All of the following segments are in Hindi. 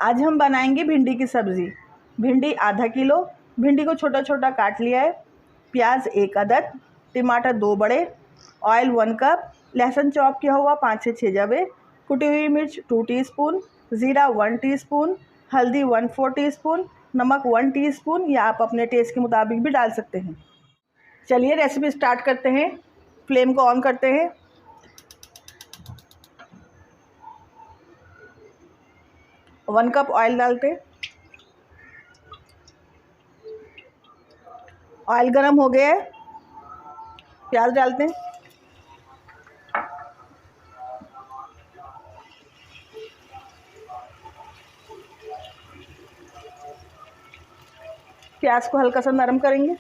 आज हम बनाएंगे भिंडी की सब्ज़ी। भिंडी आधा किलो, भिंडी को छोटा छोटा काट लिया है। प्याज 1 अदद, टमाटर 2 बड़े, ऑयल 1 कप, लहसुन चॉप किया हुआ 5 से 6 जवे, कुटी हुई मिर्च 2 टीस्पून, ज़ीरा 1 टीस्पून, हल्दी 1/4 टीस्पून, नमक 1 टीस्पून या आप अपने टेस्ट के मुताबिक भी डाल सकते हैं। चलिए रेसिपी स्टार्ट करते हैं। फ्लेम को ऑन करते हैं। वन कप ऑयल डालते हैं। ऑयल गरम हो गया है, प्याज डालते हैं। प्याज को हल्का सा नरम करेंगे।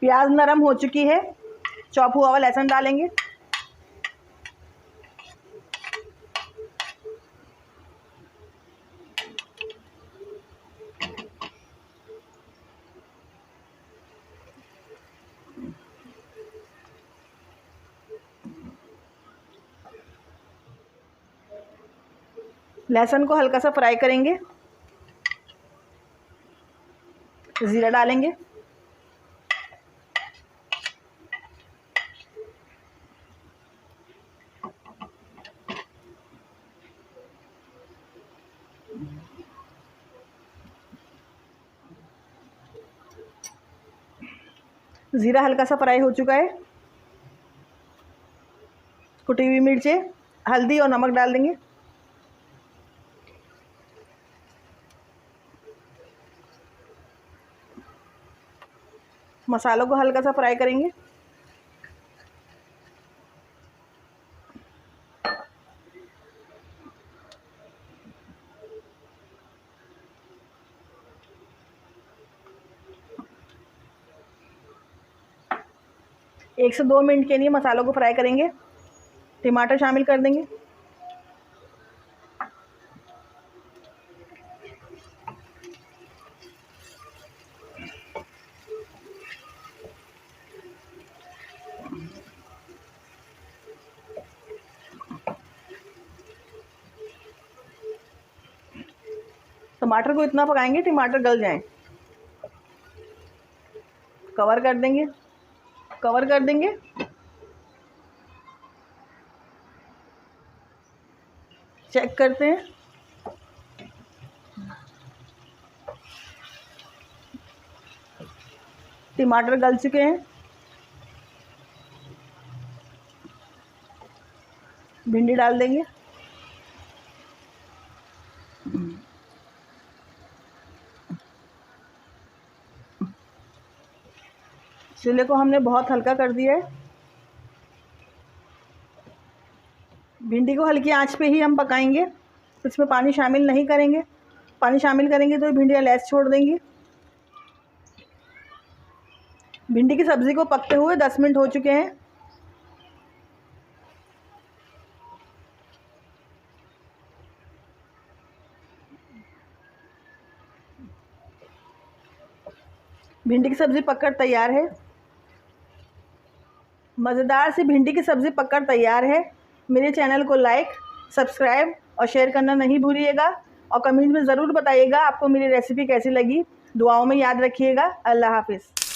प्याज नरम हो चुकी है, चॉप हुआ हुआ लहसुन डालेंगे। लहसुन को हल्का सा फ्राई करेंगे। ज़ीरा डालेंगे। ज़ीरा हल्का सा फ्राई हो चुका है। कुटी हुई मिर्चें, हल्दी और नमक डाल देंगे। मसालों को हल्का सा फ्राई करेंगे। एक से 2 मिनट के लिए मसालों को फ्राई करेंगे। टमाटर शामिल कर देंगे। टमाटर को इतना पकाएंगे टमाटर गल जाएं। कवर कर देंगे। चेक करते हैं। टमाटर गल चुके हैं। भिंडी डाल देंगे। चूल्हे को हमने बहुत हल्का कर दिया है। भिंडी को हल्की आंच पे ही हम पकाएंगे, इसमें पानी शामिल नहीं करेंगे। पानी शामिल करेंगे तो भिंडियाँ लैस छोड़ देंगी। भिंडी की सब्ज़ी को पकते हुए 10 मिनट हो चुके हैं। भिंडी की सब्ज़ी पककर तैयार है। मज़ेदार सी भिंडी की सब्ज़ी पककर तैयार है। मेरे चैनल को लाइक, सब्सक्राइब और शेयर करना नहीं भूलिएगा और कमेंट में ज़रूर बताइएगा आपको मेरी रेसिपी कैसी लगी। दुआओं में याद रखिएगा। अल्लाह हाफ़िज़।